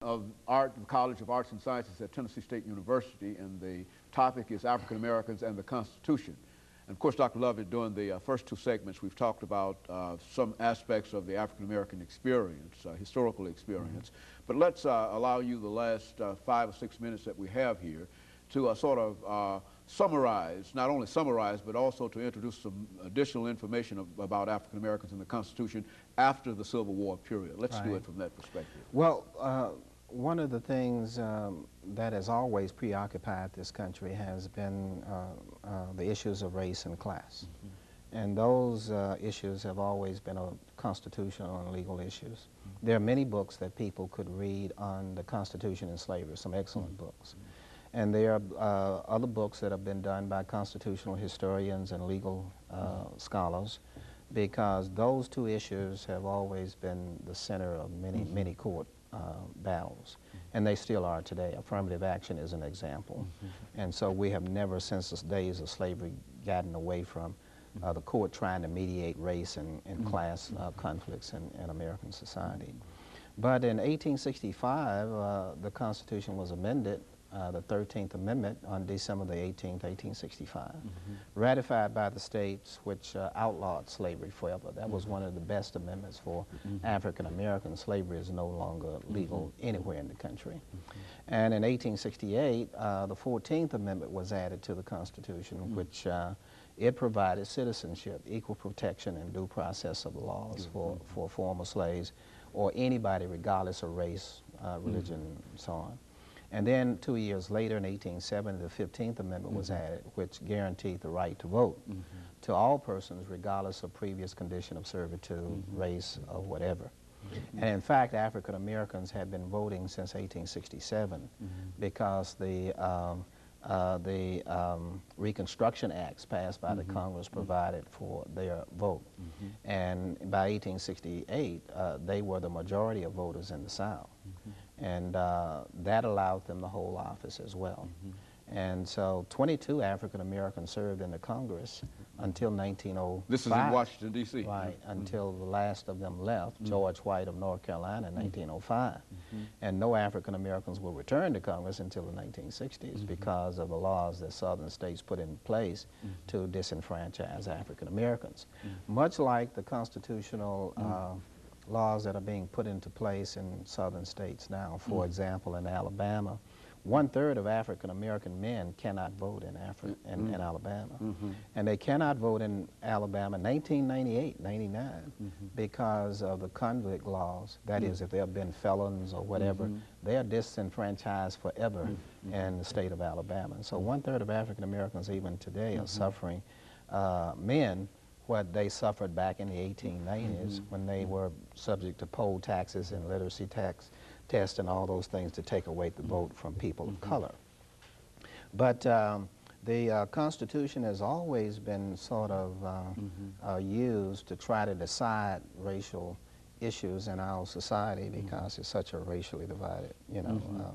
of Art, the College of Arts and Sciences at Tennessee State University, and the topic is African Americans and the Constitution. And of course, Dr. Lovett, during the first two segments, we've talked about some aspects of the African American experience, historical experience. But let's allow you the last 5 or 6 minutes that we have here to sort of summarize, not only summarize, but also to introduce some additional information about African Americans and the Constitution after the Civil War period. Let's do it from that perspective. Well, one of the things that has always preoccupied this country has been the issues of race and class. And those issues have always been constitutional and legal issues. There are many books that people could read on the Constitution and slavery, some excellent books. And there are other books that have been done by constitutional historians and legal scholars, because those two issues have always been the center of many court battles, and they still are today. Affirmative action is an example. And so we have never, since the days of slavery, gotten away from the court trying to mediate race and class conflicts in American society. But in 1865, the Constitution was amended, the 13th Amendment, on December the 18th, 1865, ratified by the states, which outlawed slavery forever. That was one of the best amendments for African Americans. Slavery is no longer legal anywhere in the country. And in 1868, the 14th Amendment was added to the Constitution, which it provided citizenship, equal protection, and due process of the laws for former slaves or anybody regardless of race, religion, and so on. And then 2 years later, in 1870, the 15th Amendment was added, which guaranteed the right to vote to all persons regardless of previous condition of servitude, race, or whatever. And in fact, African Americans had been voting since 1867 because the Reconstruction Acts passed by the Congress provided for their vote. And by 1868, they were the majority of voters in the South. And that allowed them to hold office as well. And so 22 African Americans served in the Congress until 1905. This is in Washington, D.C. Right, until the last of them left, George White of North Carolina, in 1905. And no African Americans will return to Congress until the 1960s because of the laws that southern states put in place to disenfranchise African Americans. Much like the constitutional laws that are being put into place in southern states now. For example, in Alabama, 1/3 of African American men cannot vote in Alabama. And they cannot vote in Alabama in 1998, 99, because of the convict laws. That is, if they have been felons or whatever, they are disenfranchised forever in the state of Alabama. And so 1/3 of African Americans even today are suffering, men, what they suffered back in the 1890s when they were subject to poll taxes and literacy tax tests and all those things to take away the vote from people of color. But the Constitution has always been sort of used to try to decide racial issues in our society because it's such a racially divided,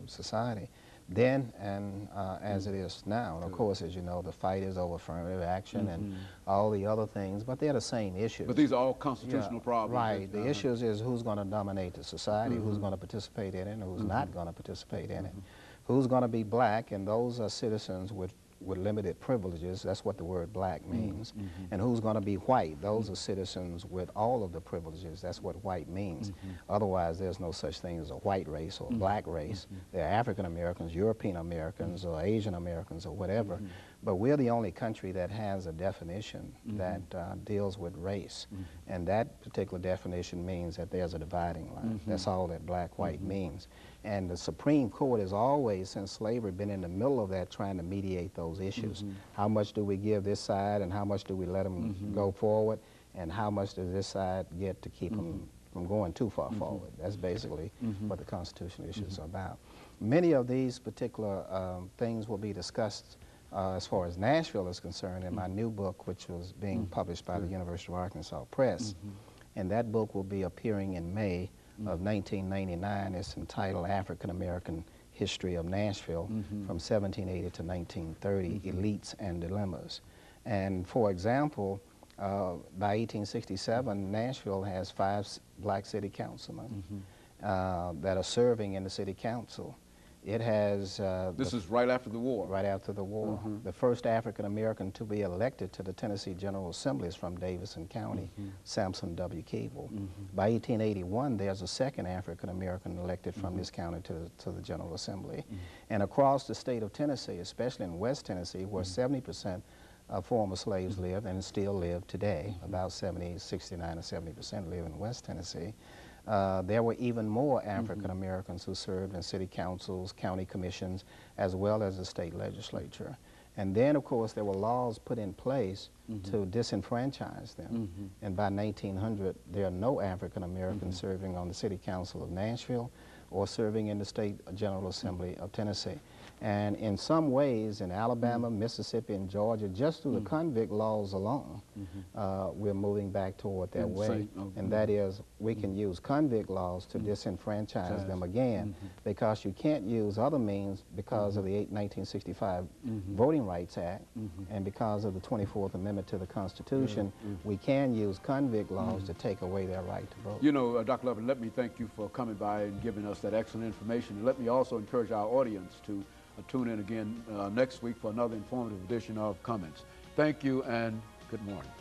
society. Then and as it is now. And of course, as you know, the fight is over affirmative action and all the other things, but they're the same issues. But these are all constitutional problems. Right. The issues is who's going to dominate the society, who's going to participate in it, and who's not going to participate in it. Who's going to be black, and those are citizens with limited privileges. That's what the word black means. And who's going to be white? Those are citizens with all of the privileges. That's what white means. Otherwise, there's no such thing as a white race or a black race. There are African Americans, European Americans, or Asian Americans, or whatever. But we're the only country that has a definition that deals with race. And that particular definition means that there's a dividing line. That's all that black-white means. And the Supreme Court has always, since slavery, been in the middle of that, trying to mediate those issues. How much do we give this side, and how much do we let them go forward, and how much does this side get to keep them from going too far forward? That's basically what the constitutional issues are about. Many of these particular things will be discussed as far as Nashville is concerned in my new book, which was being published by the University of Arkansas Press. And that book will be appearing in May of 1999. It's entitled African American History of Nashville from 1780 to 1930, Elites and Dilemmas. And for example, by 1867, Nashville has 5 black city councilmen. that are serving in the city council. It has... this is right after the war. Right after the war. The first African American to be elected to the Tennessee General Assembly is from Davidson County, Sampson W. Cable. By 1881, there's a second African American elected from this county to the General Assembly. And across the state of Tennessee, especially in West Tennessee, where 70% of former slaves lived and still live today, about 69 or 70% live in West Tennessee. There were even more African Americans who served in city councils, county commissions, as well as the state legislature. And then, of course, there were laws put in place to disenfranchise them. And by 1900, there are no African Americans serving on the City Council of Nashville or serving in the State General Assembly of Tennessee. And in some ways, in Alabama, Mississippi, and Georgia, just through the convict laws alone, we're moving back toward that way. And that is, we can use convict laws to disenfranchise them again, because you can't use other means because of the 1965 Voting Rights Act, and because of the 24th Amendment to the Constitution, we can use convict laws to take away their right to vote. You know, Dr. Lovett, let me thank you for coming by and giving us that excellent information. And let me also encourage our audience to tune in again next week for another informative edition of Comments. Thank you and good morning.